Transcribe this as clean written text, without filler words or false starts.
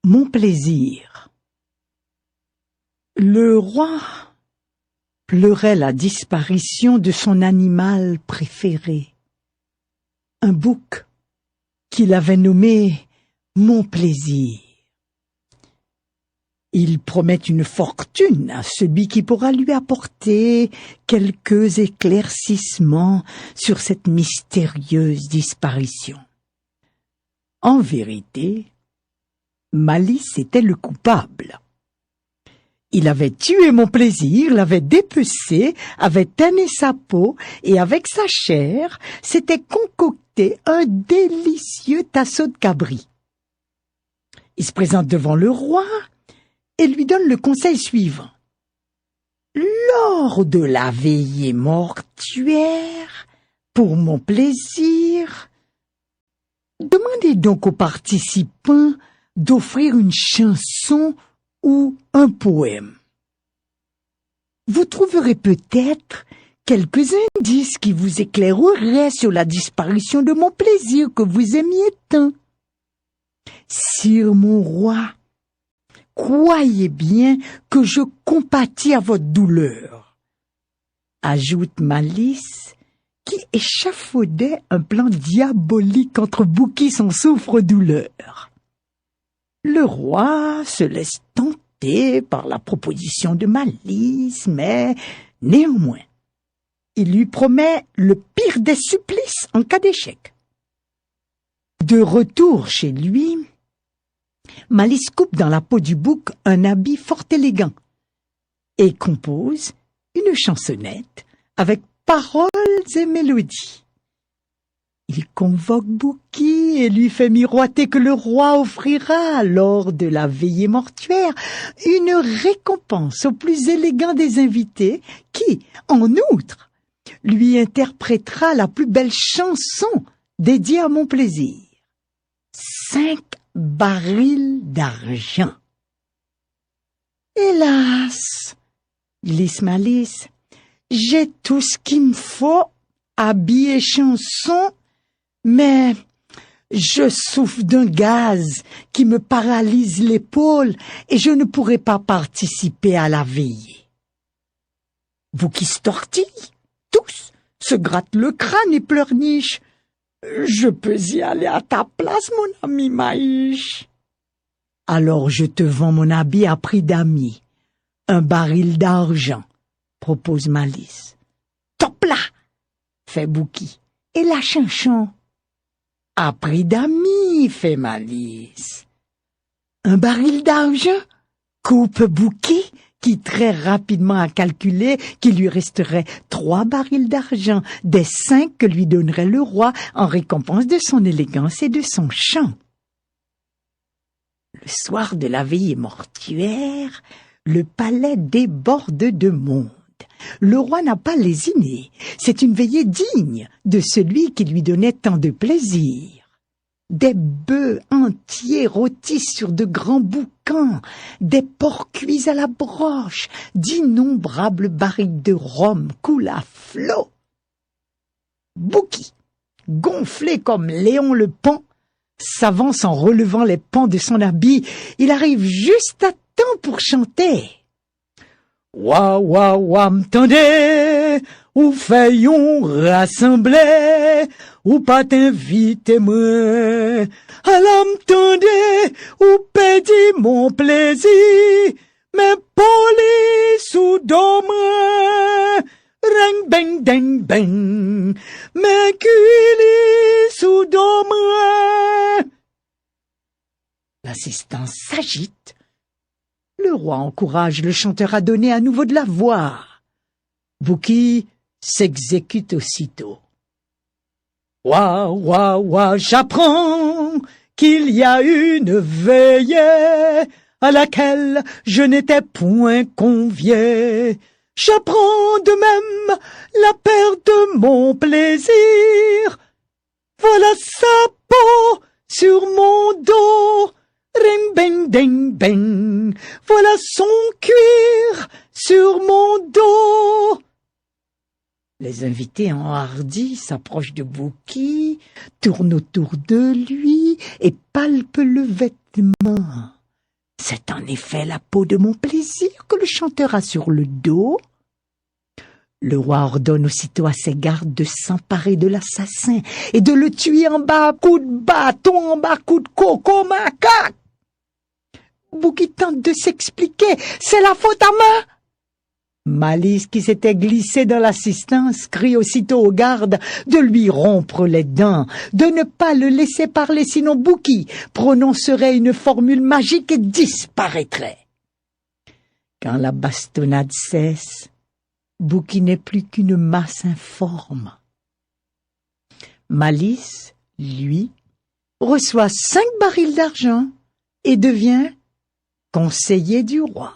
Mon plaisir. Le roi pleurait la disparition de son animal préféré, un bouc qu'il avait nommé Mon plaisir. Il promet une fortune à celui qui pourra lui apporter quelques éclaircissements sur cette mystérieuse disparition. En vérité, Malice était le coupable. Il avait tué mon plaisir, l'avait dépecé, avait tanné sa peau et avec sa chair s'était concocté un délicieux tasseau de cabri. Il se présente devant le roi et lui donne le conseil suivant. Lors de la veillée mortuaire, pour mon plaisir, demandez donc aux participants d'offrir une chanson ou un poème. Vous trouverez peut-être quelques indices qui vous éclaireraient sur la disparition de mon plaisir que vous aimiez tant. Sire mon roi, croyez bien que je compatis à votre douleur, ajoute Malice, qui échafaudait un plan diabolique contre Bouki son souffre-douleur. Le roi se laisse tenter par la proposition de Malice, mais néanmoins, il lui promet le pire des supplices en cas d'échec. De retour chez lui, Malice coupe dans la peau du bouc un habit fort élégant et compose une chansonnette avec paroles et mélodies. Il convoque Bouki et lui fait miroiter que le roi offrira, lors de la veillée mortuaire, une récompense au plus élégant des invités qui, en outre, lui interprétera la plus belle chanson dédiée à mon plaisir. 5 barils d'argent. Hélas, glisse Malice, j'ai tout ce qu'il me faut, habit et chanson, mais je souffre d'un gaz qui me paralyse l'épaule et je ne pourrai pas participer à la veillée. Vous qui se tortillent, tous, se grattent le crâne et pleurnichent. Je peux y aller à ta place, mon ami Maïch. Alors je te vends mon habit à prix d'ami, 1 baril d'argent, propose Malice. Top là, fait Bouki, et la chanson. À prix d'ami, fait Malice. 1 baril d'argent, coupe Bouki, qui très rapidement a calculé qu'il lui resterait 3 barils d'argent des 5 que lui donnerait le roi en récompense de son élégance et de son chant. Le soir de la veillée mortuaire, le palais déborde de monde. Le roi n'a pas lésiné. C'est une veillée digne de celui qui lui donnait tant de plaisir. Des bœufs entiers rôtis sur de grands boucans, des porcs cuits à la broche, d'innombrables barriques de rhum coulent à flots. Bouki, gonflé comme Léon le Pont, s'avance en relevant les pans de son habit. Il arrive juste à temps pour chanter. Ouah, ouah, ouah, m'tendez, ou fayon rassembler, ou pas t'inviter moi. À m'tendez, ou pédit mon plaisir, mais police ou demain. Reng beng deng beng, mais culis ou demain. L'assistance s'agite. Le roi encourage le chanteur à donner à nouveau de la voix. Bouki s'exécute aussitôt. Ouah, ouah, ouah, j'apprends qu'il y a une veillée à laquelle je n'étais point convié. J'apprends de même la perte de mon plaisir. Voilà sa peau sur mon dos. Ring beng deng beng, voilà son cuir sur mon dos. Les invités enhardis s'approchent de Bouki, tournent autour de lui et palpent le vêtement. C'est en effet la peau de mon plaisir que le chanteur a sur le dos. Le roi ordonne aussitôt à ses gardes de s'emparer de l'assassin et de le tuer en bas, coup de bâton, en bas, coup de coco, macaque. Bouki tente de s'expliquer. C'est la faute à moi. Malice, qui s'était glissé dans l'assistance, crie aussitôt aux gardes de lui rompre les dents, de ne pas le laisser parler, sinon Bouki prononcerait une formule magique et disparaîtrait. Quand la bastonnade cesse, Bouki n'est plus qu'une masse informe. Malice, lui, reçoit 5 barils d'argent et devient conseiller du roi.